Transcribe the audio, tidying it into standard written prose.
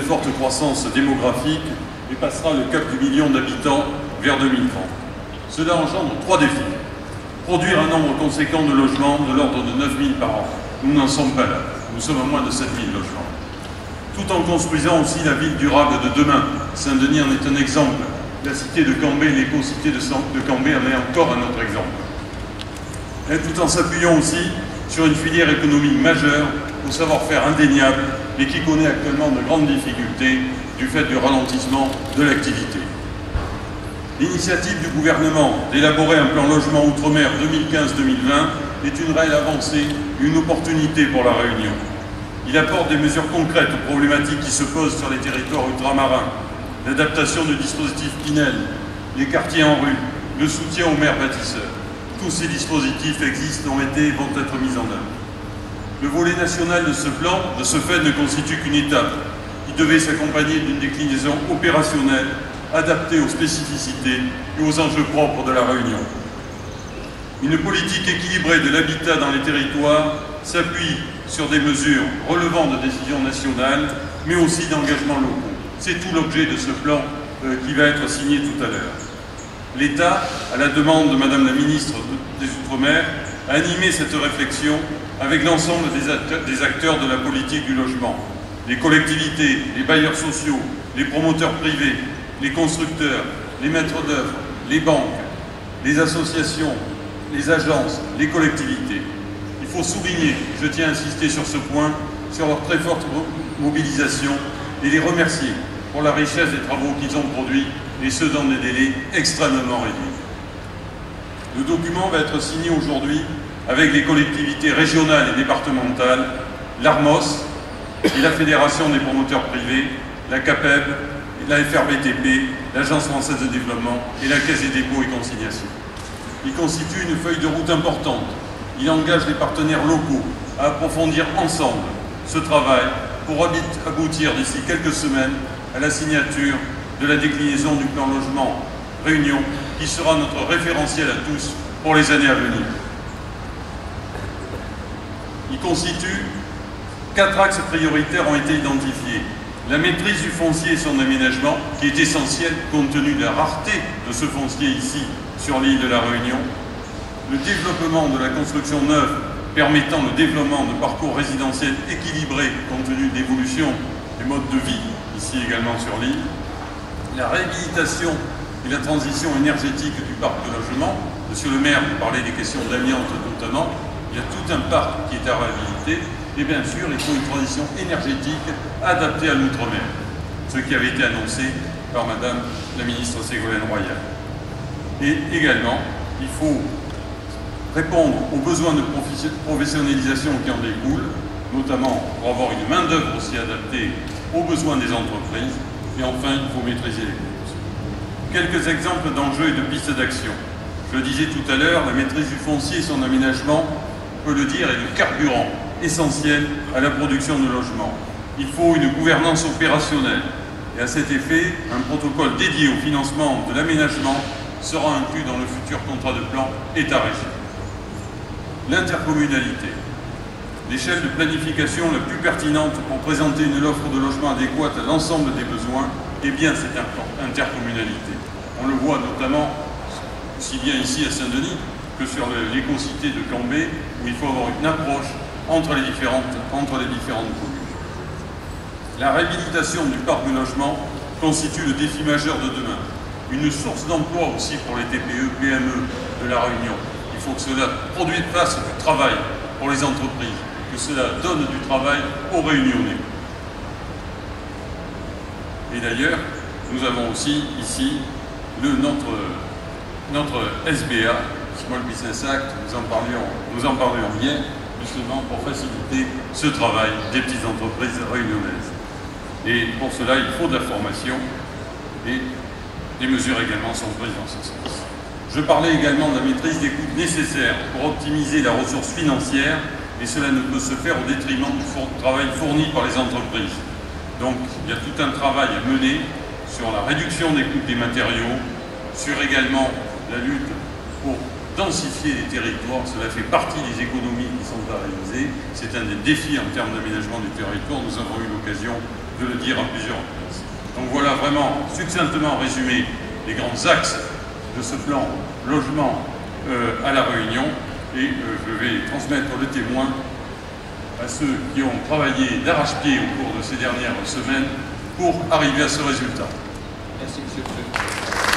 très forte croissance démographique et passera le cap du million d'habitants vers 2030. Cela engendre 3 défis. Produire un nombre conséquent de logements de l'ordre de 9 000 par an. Nous n'en sommes pas là. Nous sommes à moins de 7 000 logements. Tout en construisant aussi la ville durable de demain. Saint-Denis en est un exemple. La cité de Cambé, l'éco-cité de Cambé en est encore un autre exemple. Et tout en s'appuyant aussi sur une filière économique majeure au savoir-faire indéniable et qui connaît actuellement de grandes difficultés du fait du ralentissement de l'activité. L'initiative du gouvernement d'élaborer un plan logement outre-mer 2015-2020 est une réelle avancée, une opportunité pour la Réunion. Il apporte des mesures concrètes aux problématiques qui se posent sur les territoires ultramarins, l'adaptation du dispositif Pinel, les quartiers en rue, le soutien aux maires bâtisseurs. Tous ces dispositifs existent, ont été et vont être mis en œuvre. Le volet national de ce plan, de ce fait, ne constitue qu'une étape qui devait s'accompagner d'une déclinaison opérationnelle adaptée aux spécificités et aux enjeux propres de la Réunion. Une politique équilibrée de l'habitat dans les territoires s'appuie sur des mesures relevant de décisions nationales, mais aussi d'engagements locaux. C'est tout l'objet de ce plan qui va être signé tout à l'heure. L'État, à la demande de Madame la ministre des Outre-mer, a animé cette réflexion avec l'ensemble des acteurs de la politique du logement, les collectivités, les bailleurs sociaux, les promoteurs privés, les constructeurs, les maîtres d'œuvre, les banques, les associations, les agences, les collectivités. Il faut souligner, je tiens à insister sur ce point, sur leur très forte mobilisation et les remercier pour la richesse des travaux qu'ils ont produits et ce dans des délais extrêmement réduits. Le document va être signé aujourd'hui avec les collectivités régionales et départementales, l'ARMOS et la Fédération des promoteurs privés, la CAPEB, la FRBTP, l'Agence française de développement et la Caisse des dépôts et consignations. Il constitue une feuille de route importante. Il engage les partenaires locaux à approfondir ensemble ce travail pour aboutir d'ici quelques semaines à la signature de la déclinaison du plan logement Réunion, qui sera notre référentiel à tous pour les années à venir. Il constitue 4 axes prioritaires ont été identifiés. La maîtrise du foncier et son aménagement, qui est essentiel compte tenu de la rareté de ce foncier ici sur l'île de la Réunion. Le développement de la construction neuve permettant le développement de parcours résidentiels équilibrés compte tenu de l'évolution des modes de vie ici également sur l'île. La réhabilitation et la transition énergétique du parc de logement. Monsieur le maire, vous parlez des questions d'amiante notamment. Il y a tout un parc qui est à réhabiliter. Et bien sûr, il faut une transition énergétique adaptée à l'outre-mer, ce qui avait été annoncé par Madame la ministre Ségolène Royal. Et également, il faut répondre aux besoins de professionnalisation qui en découlent, notamment pour avoir une main-d'œuvre aussi adaptée aux besoins des entreprises. Et enfin, il faut maîtriser les coûts. Quelques exemples d'enjeux et de pistes d'action. Je le disais tout à l'heure, la maîtrise du foncier et son aménagement, on peut le dire, est le carburant essentiel à la production de logements. Il faut une gouvernance opérationnelle. Et à cet effet, un protocole dédié au financement de l'aménagement sera inclus dans le futur contrat de plan État-Région. L'intercommunalité. L'échelle de planification la plus pertinente pour présenter une offre de logement adéquate à l'ensemble des besoins est bien cette intercommunalité. On le voit notamment aussi bien ici à Saint-Denis que sur l'éco-cité de Cambé, où il faut avoir une approche entre les différentes communes. La réhabilitation du parc de logement constitue le défi majeur de demain. Une source d'emploi aussi pour les TPE, PME de la Réunion. Il faut que cela fasse du travail pour les entreprises, que cela donne du travail aux Réunionnais. Et d'ailleurs, nous avons aussi ici notre SBA, Small Business Act, nous en parlions hier, justement pour faciliter ce travail des petites entreprises réunionnaises. Et pour cela, il faut de la formation et des mesures également sont prises dans ce sens. Je parlais également de la maîtrise des coûts nécessaires pour optimiser la ressource financière et cela ne peut se faire au détriment du travail fourni par les entreprises. Donc il y a tout un travail à mener sur la réduction des coûts des matériaux, sur également la lutte pour densifier les territoires. Cela fait partie des économies qui sont à réaliser. C'est un des défis en termes d'aménagement du territoire. Nous avons eu l'occasion de le dire à plusieurs reprises. Donc voilà vraiment succinctement résumé les grands axes de ce plan logement à La Réunion, et je vais transmettre le témoin à ceux qui ont travaillé d'arrache-pied au cours de ces dernières semaines pour arriver à ce résultat. Merci, Monsieur le Président.